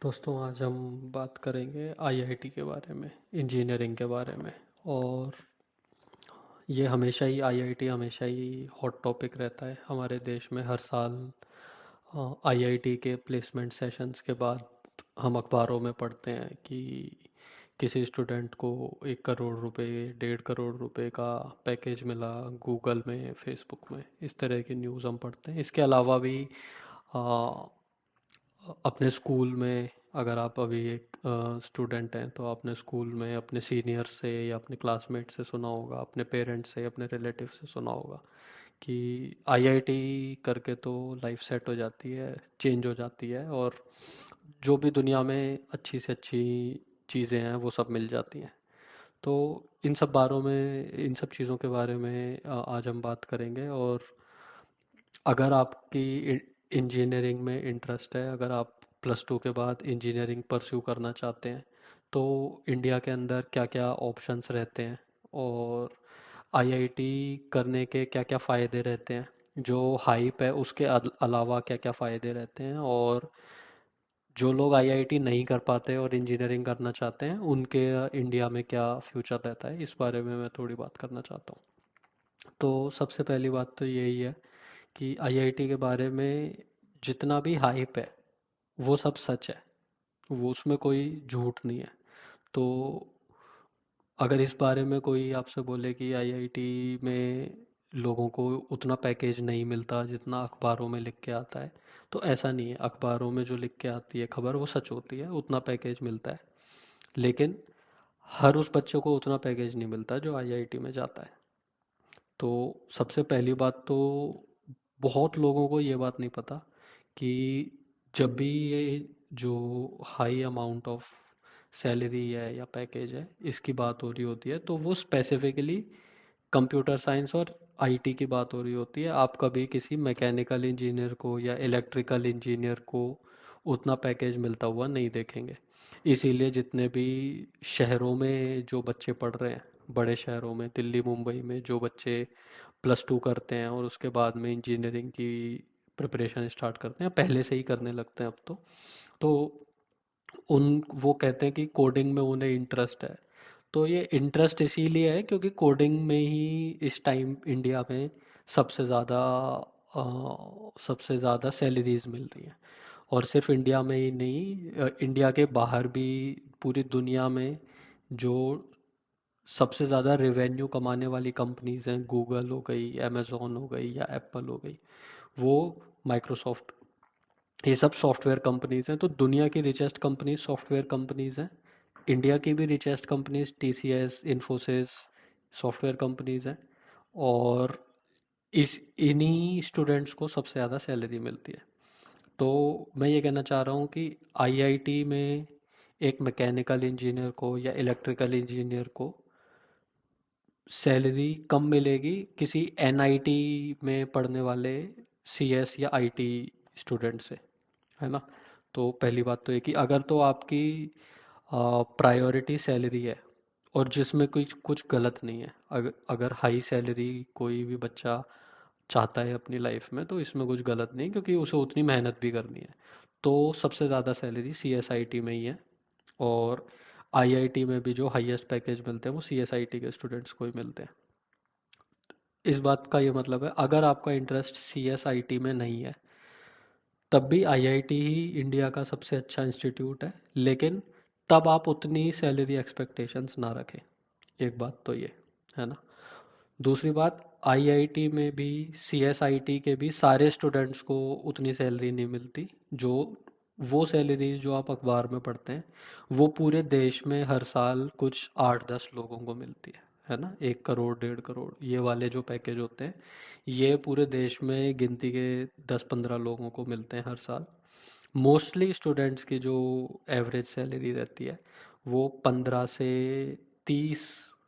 दोस्तों आज हम बात करेंगे आईआईटी के बारे में, इंजीनियरिंग के बारे में। और ये हमेशा ही आईआईटी हमेशा ही हॉट टॉपिक रहता है हमारे देश में। हर साल आईआईटी के प्लेसमेंट सेशंस के बाद हम अखबारों में पढ़ते हैं कि किसी स्टूडेंट को 1 करोड़ रुपए, 1.5 करोड़ रुपए का पैकेज मिला गूगल में, फेसबुक में। इस तरह की न्यूज़ हम पढ़ते हैं। इसके अलावा भी आ, अपने स्कूल में, अगर आप अभी एक स्टूडेंट हैं तो आपने स्कूल में अपने सीनियर्स से या अपने क्लासमेट से सुना होगा, अपने पेरेंट्स से, अपने रिलेटिव से सुना होगा कि आईआईटी करके तो लाइफ सेट हो जाती है, चेंज हो जाती है, और जो भी दुनिया में अच्छी से अच्छी चीज़ें हैं वो सब मिल जाती हैं। तो इन सब चीज़ों के बारे में आज हम बात करेंगे। और अगर आपकी इंजीनियरिंग में इंटरेस्ट है, अगर आप +2 के बाद इंजीनियरिंग परस्यू करना चाहते हैं, तो इंडिया के अंदर क्या क्या ऑप्शंस रहते हैं, और आईआईटी करने के क्या क्या फ़ायदे रहते हैं, जो हाइप है उसके अलावा क्या क्या फ़ायदे रहते हैं, और जो लोग आईआईटी नहीं कर पाते और इंजीनियरिंग करना चाहते हैं उनके इंडिया में क्या फ्यूचर रहता है, इस बारे में मैं थोड़ी बात करना चाहता हूँ। तो सबसे पहली बात तो यही है कि आईआईटी के बारे में जितना भी हाइप है वो सब सच है, वो उसमें कोई झूठ नहीं है। तो अगर इस बारे में कोई आपसे बोले कि आईआईटी में लोगों को उतना पैकेज नहीं मिलता जितना अखबारों में लिख के आता है, तो ऐसा नहीं है। अखबारों में जो लिख के आती है खबर वो सच होती है, उतना पैकेज मिलता है। लेकिन हर उस बच्चे को उतना पैकेज नहीं मिलता जो आईआईटी में जाता है। तो सबसे पहली बात तो बहुत लोगों को ये बात नहीं पता कि जब भी ये जो हाई अमाउंट ऑफ सैलरी है या पैकेज है इसकी बात हो रही होती है, तो वो स्पेसिफिकली कंप्यूटर साइंस और आईटी की बात हो रही होती है। आप कभी किसी मैकेनिकल इंजीनियर को या इलेक्ट्रिकल इंजीनियर को उतना पैकेज मिलता हुआ नहीं देखेंगे। इसीलिए जितने भी शहरों में जो बच्चे पढ़ रहे हैं, बड़े शहरों में, दिल्ली मुंबई में जो बच्चे +2 करते हैं और उसके बाद में इंजीनियरिंग की प्रिपरेशन स्टार्ट करते हैं, पहले से ही करने लगते हैं अब तो उन वो कहते हैं कि कोडिंग में उन्हें इंटरेस्ट है। तो ये इंटरेस्ट इसीलिए है क्योंकि कोडिंग में ही इस टाइम इंडिया में सबसे ज़्यादा सबसे ज़्यादा सैलरीज मिल रही हैं। और सिर्फ इंडिया में ही नहीं, इंडिया के बाहर भी पूरी दुनिया में जो सबसे ज़्यादा रेवेन्यू कमाने वाली कंपनीज हैं, गूगल हो गई, अमेज़ॉन हो गई या एप्पल हो गई, वो माइक्रोसॉफ्ट, ये सब सॉफ्टवेयर कंपनीज हैं। तो दुनिया की रिचेस्ट कंपनीज सॉफ्टवेयर कंपनीज हैं। इंडिया की भी richest companies TCS, Infosys software companies हैं। और इस इन्हीं स्टूडेंट्स को सबसे ज़्यादा सैलरी मिलती है। तो मैं ये कहना चाह रहा हूँ कि आईआईटी में एक मैकेनिकल इंजीनियर को या इलेक्ट्रिकल इंजीनियर को सैलरी कम मिलेगी किसी एनआईटी में पढ़ने वाले सीएस या आईटी स्टूडेंट से, है ना। तो पहली बात तो ये कि अगर तो आपकी प्रायोरिटी सैलरी है और जिसमें कुछ कुछ गलत नहीं है, अगर अगर हाई सैलरी कोई भी बच्चा चाहता है अपनी लाइफ में तो इसमें कुछ गलत नहीं, क्योंकि उसे उतनी मेहनत भी करनी है। तो सबसे ज़्यादा सैलरी सीएसआईटी में ही है। और आईआईटी में भी जो हाईएस्ट पैकेज मिलते हैं वो सीएसआईटी के स्टूडेंट्स को ही मिलते हैं। इस बात का ये मतलब है, अगर आपका इंटरेस्ट सीएसआईटी में नहीं है तब भी आईआईटी ही इंडिया का सबसे अच्छा इंस्टीट्यूट है, लेकिन तब आप उतनी सैलरी एक्सपेक्टेशंस ना रखें। एक बात तो ये है ना। दूसरी बात, आईआईटी में भी, सीएसआईटी के भी सारे स्टूडेंट्स को उतनी सैलरी नहीं मिलती। जो वो सैलरीज जो आप अखबार में पढ़ते हैं वो पूरे देश में हर साल कुछ 8-10 लोगों को मिलती है ना। 1 करोड़, 1.5 करोड़ ये वाले जो पैकेज होते हैं ये पूरे देश में गिनती के 10-15 लोगों को मिलते हैं हर साल। मोस्टली स्टूडेंट्स की जो एवरेज सैलरी रहती है वो 15 से 30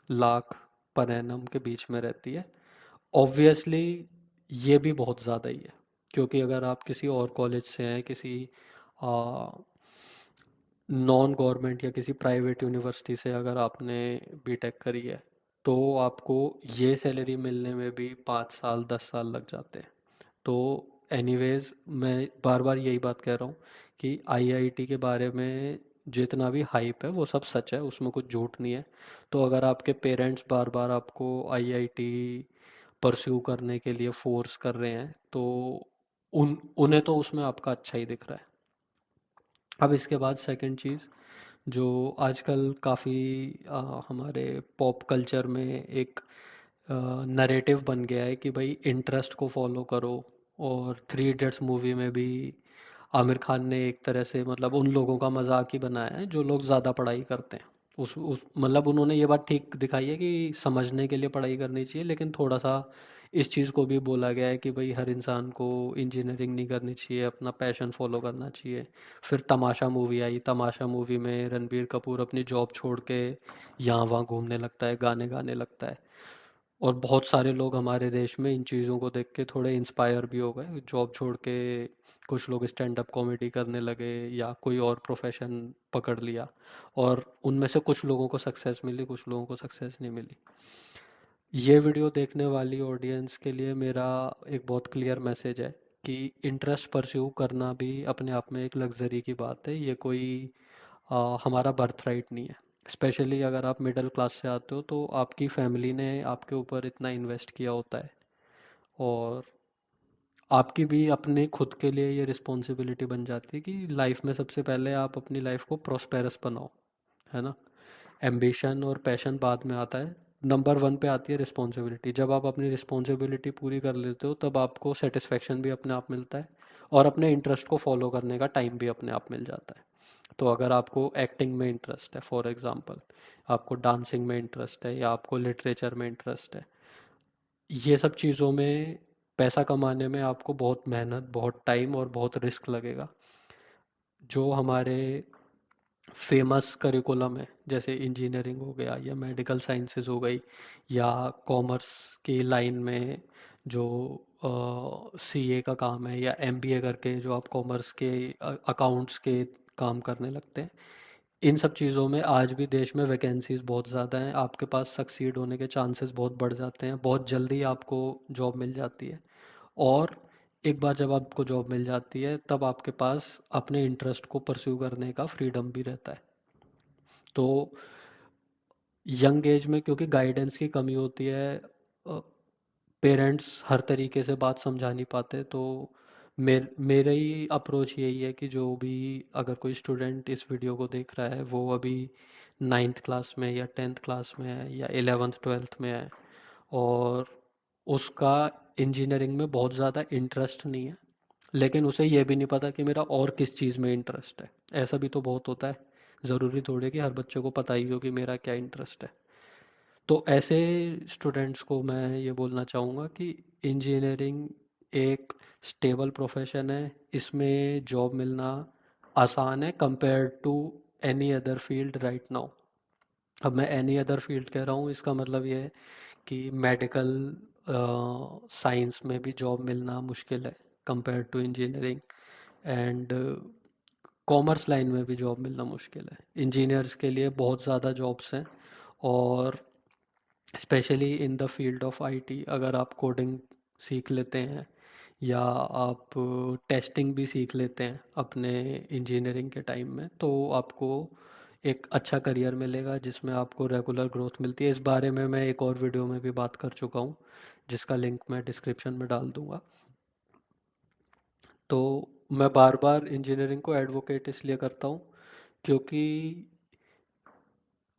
लाख पर एनम के बीच में रहती है। ऑब्वियसली ये भी बहुत ज़्यादा ही है, क्योंकि अगर आप किसी और कॉलेज से हैं, किसी नॉन गवर्नमेंट या किसी प्राइवेट यूनिवर्सिटी से अगर आपने बीटेक करी है तो आपको ये सैलरी मिलने में भी 5 साल 10 साल लग जाते हैं। तो एनीवेज मैं बार बार यही बात कह रहा हूँ कि आईआईटी के बारे में जितना भी हाइप है वो सब सच है, उसमें कुछ झूठ नहीं है। तो अगर आपके पेरेंट्स बार बार आपको आईआईटी परस्यू करने के लिए फोर्स कर रहे हैं तो उन्हें तो उसमें आपका अच्छा ही दिख रहा है। अब इसके बाद सेकंड चीज़ जो आजकल काफ़ी हमारे पॉप कल्चर में एक नरेटिव बन गया है कि भाई इंटरेस्ट को फॉलो करो। और थ्री इडियट्स मूवी में भी आमिर खान ने एक तरह से मतलब उन लोगों का मजाक ही बनाया है जो लोग ज़्यादा पढ़ाई करते हैं। उस मतलब उन्होंने ये बात ठीक दिखाई है कि समझने के लिए पढ़ाई करनी चाहिए, लेकिन थोड़ा सा इस चीज़ को भी बोला गया है कि भाई हर इंसान को इंजीनियरिंग नहीं करनी चाहिए, अपना पैशन फॉलो करना चाहिए। फिर तमाशा मूवी आई, तमाशा मूवी में रणबीर कपूर अपनी जॉब छोड़ के यहाँ वहाँ घूमने लगता है, गाने गाने लगता है। और बहुत सारे लोग हमारे देश में इन चीज़ों को देख के थोड़े इंस्पायर भी हो गए, जॉब छोड़ के कुछ लोग स्टैंड अप कॉमेडी करने लगे या कोई और प्रोफेशन पकड़ लिया। और उनमें से कुछ लोगों को सक्सेस मिली, कुछ लोगों को सक्सेस नहीं मिली। ये वीडियो देखने वाली ऑडियंस के लिए मेरा एक बहुत क्लियर मैसेज है कि इंटरेस्ट परस्यू करना भी अपने आप में एक लग्जरी की बात है, ये कोई हमारा बर्थ राइट नहीं है। स्पेशली अगर आप मिडिल क्लास से आते हो तो आपकी फैमिली ने आपके ऊपर इतना इन्वेस्ट किया होता है, और आपकी भी अपने खुद के लिए ये रिस्पॉन्सिबिलिटी बन जाती है कि लाइफ में सबसे पहले आप अपनी लाइफ को प्रोस्पेरस बनाओ, है ना। एम्बिशन और पैशन बाद में आता है, नंबर वन पे आती है रिस्पॉन्सिबिलिटी। जब आप अपनी रिस्पॉन्सिबिलिटी पूरी कर लेते हो तब आपको सेटिस्फेक्शन भी अपने आप मिलता है, और अपने इंटरेस्ट को फॉलो करने का टाइम भी अपने आप मिल जाता है। तो अगर आपको एक्टिंग में इंटरेस्ट है फॉर एग्जांपल, आपको डांसिंग में इंटरेस्ट है या आपको लिटरेचर में इंटरेस्ट है, ये सब चीज़ों में पैसा कमाने में आपको बहुत मेहनत, बहुत टाइम और बहुत रिस्क लगेगा। जो हमारे फेमस करिकुलम है जैसे इंजीनियरिंग हो गया या मेडिकल साइंसेज हो गई या कॉमर्स की लाइन में जो सीए का काम है या एमबीए करके जो आप कॉमर्स के अकाउंट्स के काम करने लगते हैं, इन सब चीज़ों में आज भी देश में वैकेंसीज बहुत ज़्यादा हैं, आपके पास सक्सीड होने के चांसेस बहुत बढ़ जाते हैं, बहुत जल्दी आपको जॉब मिल जाती है। और एक बार जब आपको जॉब मिल जाती है तब आपके पास अपने इंटरेस्ट को परस्यू करने का फ्रीडम भी रहता है। तो यंग एज में क्योंकि गाइडेंस की कमी होती है, पेरेंट्स हर तरीके से बात समझा नहीं पाते, तो मेरा ही अप्रोच यही है कि जो भी अगर कोई स्टूडेंट इस वीडियो को देख रहा है वो अभी नाइन्थ क्लास में या टेंथ क्लास में है या इलेवेंथ ट्वेल्थ में है और उसका इंजीनियरिंग में बहुत ज़्यादा इंटरेस्ट नहीं है, लेकिन उसे ये भी नहीं पता कि मेरा और किस चीज़ में इंटरेस्ट है, ऐसा भी तो बहुत होता है। ज़रूरी थोड़ी है कि हर बच्चे को पता ही हो कि मेरा क्या इंटरेस्ट है। तो ऐसे स्टूडेंट्स को मैं ये बोलना चाहूँगा कि इंजीनियरिंग एक स्टेबल प्रोफेशन है, इसमें जॉब मिलना आसान है compare to any other field right now. अब मैं एनी अदर फील्ड कह रहा हूँ, इसका मतलब ये है कि मेडिकल साइंस में भी जॉब मिलना मुश्किल है compare to engineering, and commerce line में भी जॉब मिलना मुश्किल है। इंजीनियर्स के लिए बहुत ज़्यादा जॉब्स हैं, और specially in the field of IT अगर आप कोडिंग सीख लेते हैं या आप टेस्टिंग भी सीख लेते हैं अपने इंजीनियरिंग के टाइम में, तो आपको एक अच्छा करियर मिलेगा जिसमें आपको रेगुलर ग्रोथ मिलती है। इस बारे में मैं एक और वीडियो में भी बात कर चुका हूँ जिसका लिंक मैं डिस्क्रिप्शन में डाल दूँगा। तो मैं बार बार इंजीनियरिंग को एडवोकेट इसलिए करता हूँ क्योंकि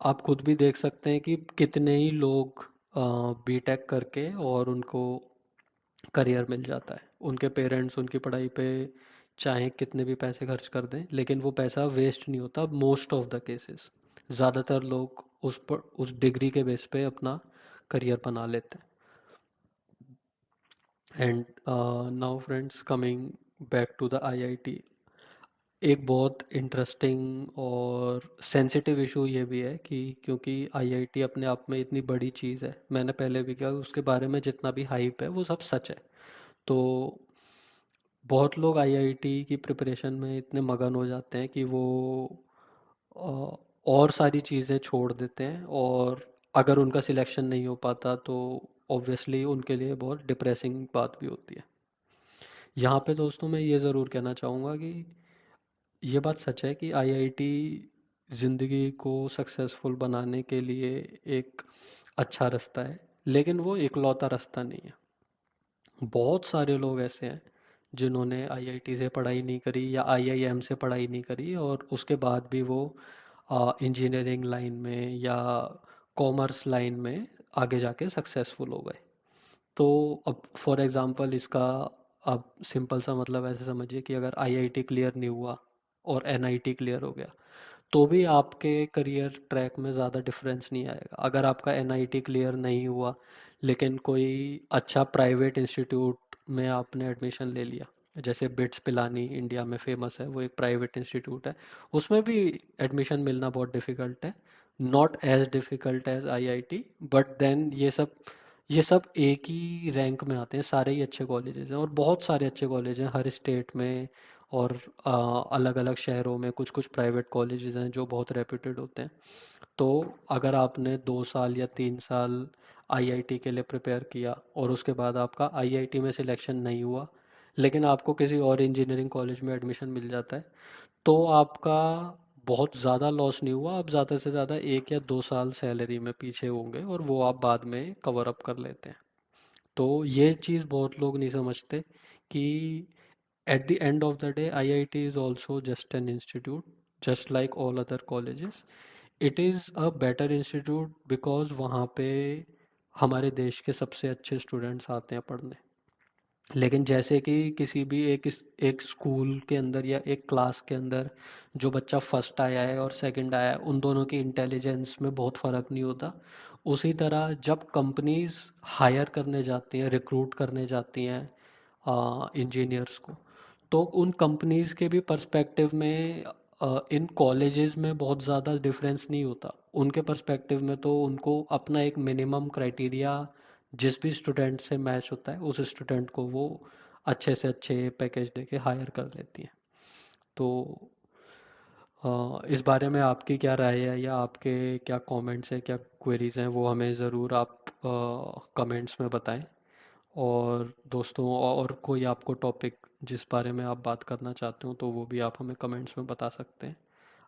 आप खुद भी देख सकते हैं कि कितने ही लोग बीटेक करके और उनको करियर मिल जाता है, उनके पेरेंट्स उनकी पढ़ाई पे चाहे कितने भी पैसे खर्च कर दें लेकिन वो पैसा वेस्ट नहीं होता मोस्ट ऑफ द केसेस। ज़्यादातर लोग उस डिग्री के बेस पे अपना करियर बना लेते हैं। And now friends, coming back to the IIT, एक बहुत इंटरेस्टिंग और सेंसिटिव इशू ये भी है कि क्योंकि आईआईटी अपने आप में इतनी बड़ी चीज़ है, मैंने पहले भी कहा उसके बारे में जितना भी हाइप है वो सब सच है। तो बहुत लोग आईआईटी की प्रिपरेशन में इतने मगन हो जाते हैं कि वो अ, और सारी चीज़ें छोड़ देते हैं, और अगर उनका सिलेक्शन नहीं हो पाता तो ऑब्वियसली उनके लिए बहुत डिप्रेसिंग बात भी होती है। यहाँ पे दोस्तों मैं ये ज़रूर कहना चाहूँगा कि ये बात सच है कि आईआईटी ज़िंदगी को सक्सेसफुल बनाने के लिए एक अच्छा रास्ता है, लेकिन वो इकलौता रास्ता नहीं है। बहुत सारे लोग ऐसे हैं जिन्होंने आईआईटी से पढ़ाई नहीं करी या आईआईएम से पढ़ाई नहीं करी और उसके बाद भी वो इंजीनियरिंग लाइन में या कॉमर्स लाइन में आगे जाके सक्सेसफुल हो गए। तो अब फॉर एग्जांपल इसका अब सिंपल सा मतलब ऐसे समझिए कि अगर आईआईटी क्लियर नहीं हुआ और एनआईटी क्लियर हो गया तो भी आपके करियर ट्रैक में ज़्यादा डिफरेंस नहीं आएगा। अगर आपका एनआईटी क्लियर नहीं हुआ लेकिन कोई अच्छा प्राइवेट इंस्टीट्यूट में आपने एडमिशन ले लिया, जैसे बिट्स पिलानी इंडिया में फेमस है, वो एक प्राइवेट इंस्टीट्यूट है, उसमें भी एडमिशन मिलना बहुत डिफ़िकल्ट है, not as difficult as IIT, but then ये सब एक ही रैंक में आते हैं, सारे ही अच्छे कॉलेजेस हैं और बहुत सारे अच्छे कॉलेज हैं हर स्टेट में और अलग अलग शहरों में कुछ कुछ प्राइवेट कॉलेजेस हैं जो बहुत रेप्यूटेड होते हैं। तो अगर आपने 2 साल या 3 साल आईआईटी के लिए प्रिपेयर किया और उसके बाद आपका आईआईटी में सिलेक्शन नहीं हुआ लेकिन आपको किसी और इंजीनियरिंग कॉलेज में एडमिशन मिल जाता है, तो आपका बहुत ज़्यादा लॉस नहीं हुआ। आप ज़्यादा से ज़्यादा 1 या 2 साल सैलरी में पीछे होंगे और वो आप बाद में कवर अप कर लेते हैं। तो ये चीज़ बहुत लोग नहीं समझते कि at the end of the day IIT is also just an institute, just like all other colleges. It is a better institute because वहाँ पे हमारे देश के सबसे अच्छे स्टूडेंट्स आते हैं पढ़ने। लेकिन जैसे कि किसी भी एक स्कूल के अंदर या एक क्लास के अंदर जो बच्चा फर्स्ट आया है और सेकंड आया है उन दोनों की इंटेलिजेंस में बहुत फ़र्क नहीं होता, उसी तरह जब कंपनीज हायर करने जाती हैं, रिक्रूट करने जाती हैं इंजीनियर्स को, तो उन कंपनीज के भी पर्सपेक्टिव में इन कॉलेजेस में बहुत ज़्यादा डिफरेंस नहीं होता। उनके पर्सपेक्टिव में तो उनको अपना एक मिनिमम क्राइटेरिया जिस भी स्टूडेंट से मैच होता है उस स्टूडेंट को वो अच्छे से अच्छे पैकेज देके हायर कर लेती हैं। तो इस बारे में आपकी क्या राय है या आपके क्या कमेंट्स हैं, क्या क्वेरीज हैं, वो हमें ज़रूर आप कमेंट्स में बताएं। और दोस्तों और कोई आपको टॉपिक जिस बारे में आप बात करना चाहते हो तो वो भी आप हमें कमेंट्स में बता सकते हैं।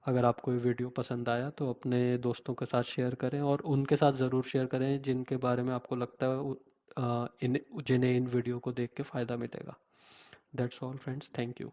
अगर आपको ये वीडियो पसंद आया तो अपने दोस्तों के साथ शेयर करें और उनके साथ ज़रूर शेयर करें जिनके बारे में आपको लगता है जिन्हें इन वीडियो को देख के फ़ायदा मिलेगा। That's all friends, thank you.